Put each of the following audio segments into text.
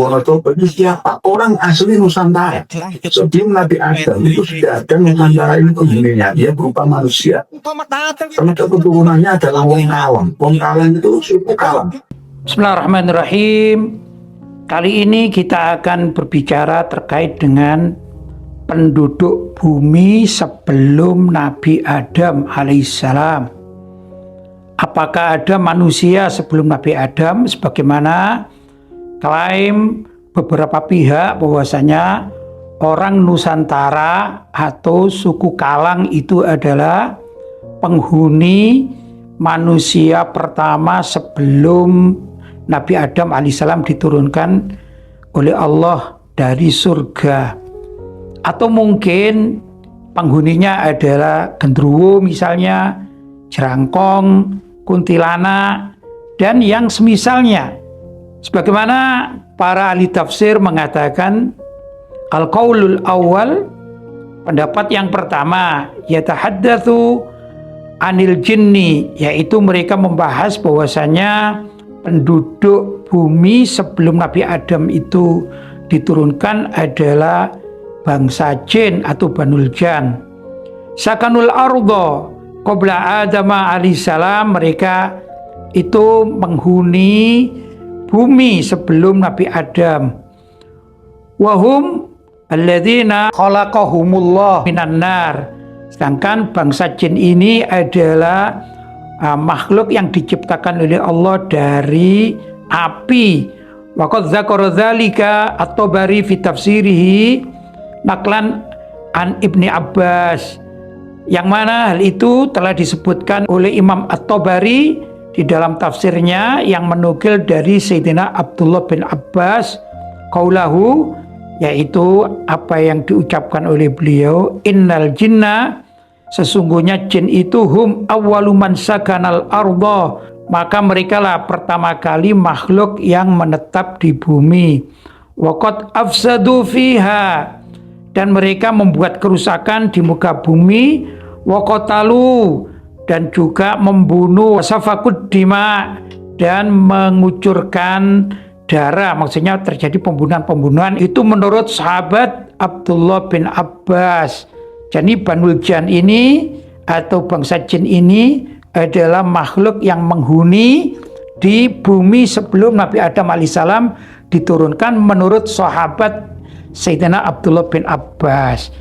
Wonosobo itu siapa? Orang asli Nusantara. Sebelum Nabi Adam itu sudah ada Nusantara ini penghuninya. Dia berupa manusia. Termasuk keturunannya adalah wong Kalam. Wong Kalam itu suku Kalam. Bismillahirrahmanirrahim. Kali ini kita akan berbicara terkait dengan penduduk bumi sebelum Nabi Adam alaihissalam. Apakah ada manusia sebelum Nabi Adam? Sebagaimana klaim beberapa pihak bahwasanya orang Nusantara atau suku Kalang itu adalah penghuni manusia pertama sebelum Nabi Adam alaihissalam diturunkan oleh Allah dari surga. Atau mungkin penghuninya adalah genderuwo misalnya, jerangkong, kuntilanak, dan yang semisalnya. Sebagaimana para ahli tafsir mengatakan, al-qaulul awal, pendapat yang pertama, yatahaddatsu anil jinni, yaitu mereka membahas bahwasanya penduduk bumi sebelum Nabi Adam itu diturunkan adalah bangsa jin atau Banul Jan. Sakanul ardo qabla Adam alaihissalam, mereka itu menghuni bumi sebelum Nabi Adam. Wahum alladzina khalaqahumullah minan nar. Sedangkan bangsa jin ini adalah makhluk yang diciptakan oleh Allah dari api. Waqad dzakara dzalika at-Tabari fi tafsirihi naklan an Ibni Abbas. Yang mana hal itu telah disebutkan oleh Imam At-Tabari di dalam tafsirnya yang menukil dari Sayyidina Abdullah bin Abbas qaulahu, yaitu apa yang diucapkan oleh beliau, innal jinna, sesungguhnya jin itu hum awwalu man sakanal arda, maka mereka lah pertama kali makhluk yang menetap di bumi. Waqad afsadu fiha, dan mereka membuat kerusakan di muka bumi. Waqatalu, dan juga membunuh, safakud dima, dan mengucurkan darah. Maksudnya terjadi pembunuhan-pembunuhan. Itu menurut sahabat Abdullah bin Abbas. Jadi Banul Jan ini atau bangsa jin ini adalah makhluk yang menghuni di bumi sebelum Nabi Adam alaihissalam diturunkan menurut sahabat Sayyidina Abdullah bin Abbas.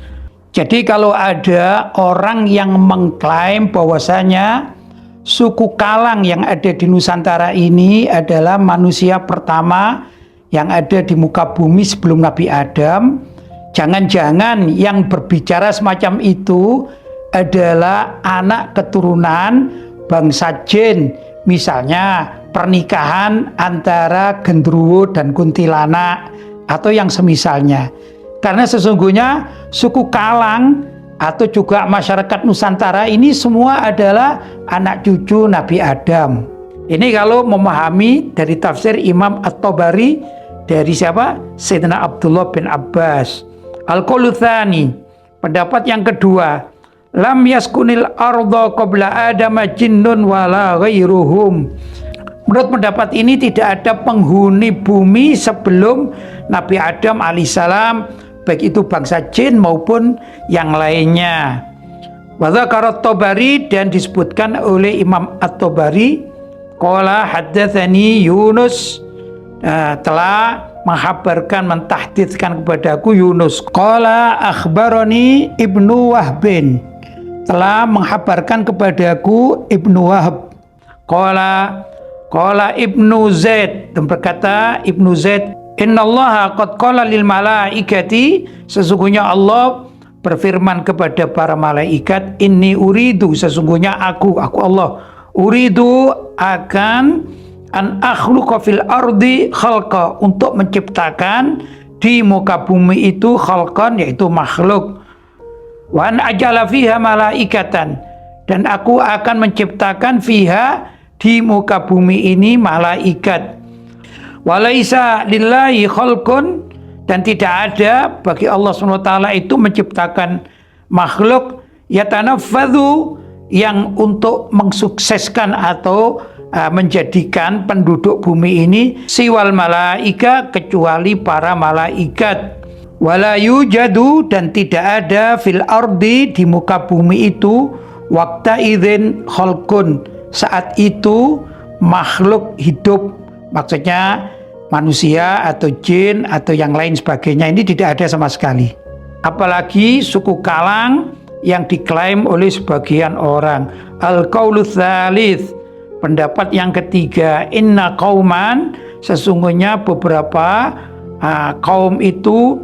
Jadi kalau ada orang yang mengklaim bahwasanya suku Kalang yang ada di Nusantara ini adalah manusia pertama yang ada di muka bumi sebelum Nabi Adam, jangan-jangan yang berbicara semacam itu adalah anak keturunan bangsa jin, misalnya pernikahan antara genderuwo dan kuntilanak atau yang semisalnya. Karena sesungguhnya suku Kalang atau juga masyarakat Nusantara ini semua adalah anak cucu Nabi Adam. Ini kalau memahami dari tafsir Imam At-Tabari dari siapa? Sayyidina Abdullah bin Abbas. Al-qaulu tsani, pendapat yang kedua, lam yaskunil arda qabla Adam jinnun wala ghairuhum. Menurut pendapat ini tidak ada penghuni bumi sebelum Nabi Adam alaihissalam, baik itu bangsa jin maupun yang lainnya. Wa dzakara At-Tabari, dan disebutkan oleh Imam At-Tabari, qala haddatsani Yunus, telah menghabarkan, mentahditskan kepadaku Yunus. Qala akhbarani Ibnu Wahbin, telah menghabarkan kepadaku Ibnu Wahb. Qala Ibnu Zaid, dan berkata Ibnu Zaid, innallaha qad qala lil malaikati, sesungguhnya Allah berfirman kepada para malaikat, inni uridu, sesungguhnya aku Allah, uridu akan an akhluqa fil ardi khalqa, untuk menciptakan di muka bumi itu khalqan, yaitu makhluk. Wa an ajala fiha malaikatan, dan aku akan menciptakan fiha, di muka bumi ini, malaikat. Walaisa lillahi khalqun, dan tidak ada bagi Allah SWT itu menciptakan makhluk yatanafadhu, yang untuk mensukseskan atau menjadikan penduduk bumi ini siwal malaika, kecuali para malaikat. Wala yujadu, dan tidak ada fil ardi, di muka bumi itu, waqta idzin khalqun, saat itu makhluk hidup, maksudnya manusia atau jin atau yang lain sebagainya, ini tidak ada sama sekali. Apalagi suku Kalang yang diklaim oleh sebagian orang. Al-qaulu tsalits, pendapat yang ketiga, inna qauman, sesungguhnya beberapa kaum itu,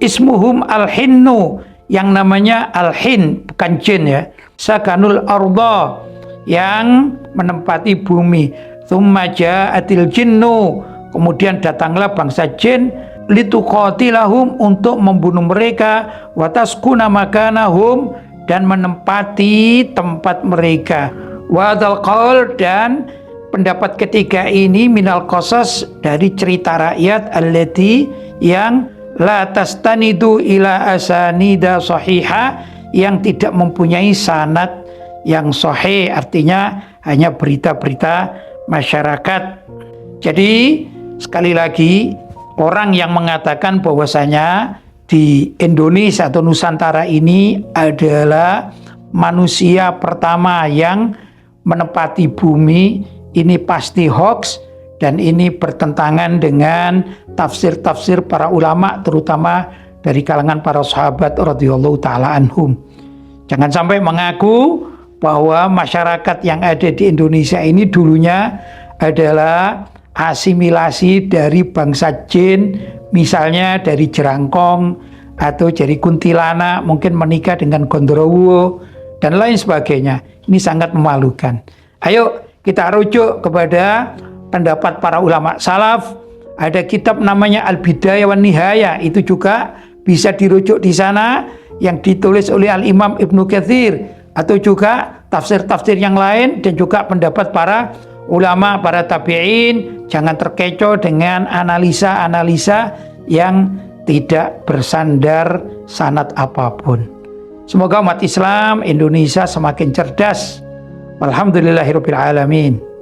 ismuhum al-hinnu, yang namanya al-hin, bukan jin ya, sakanul arda, yang menempati bumi. Tsumma ja'atil jinnu, kemudian datanglah bangsa jin, lituqatilahum, untuk membunuh mereka, wa taskuna makanahum, dan menempati tempat mereka. Wa dzal qaul, dan pendapat ketiga ini minal qasas, dari cerita rakyat, allati, yang la tastanidu ila asanida sahiha, yang tidak mempunyai sanad yang sahih, artinya hanya berita-berita masyarakat. Jadi sekali lagi, orang yang mengatakan bahwasanya di Indonesia atau Nusantara ini adalah manusia pertama yang menempati bumi, ini pasti hoax, dan ini bertentangan dengan tafsir-tafsir para ulama, terutama dari kalangan para sahabat radhiyallahu taala anhum. Jangan sampai mengaku bahwa masyarakat yang ada di Indonesia ini dulunya adalah asimilasi dari bangsa jin, misalnya dari jerangkong atau dari kuntilanak, mungkin menikah dengan gondrowo dan lain sebagainya. Ini sangat memalukan. Ayo kita rujuk kepada pendapat para ulama salaf. Ada kitab namanya Al-Bidayah wan Nihayah, itu juga bisa dirujuk di sana, yang ditulis oleh Al-Imam Ibnu Katsir, atau juga tafsir-tafsir yang lain, dan juga pendapat para ulama, para tabi'in. Jangan terkecoh dengan analisa-analisa yang tidak bersandar sanad apapun. Semoga umat Islam Indonesia semakin cerdas. Alhamdulillahirabbil alamin.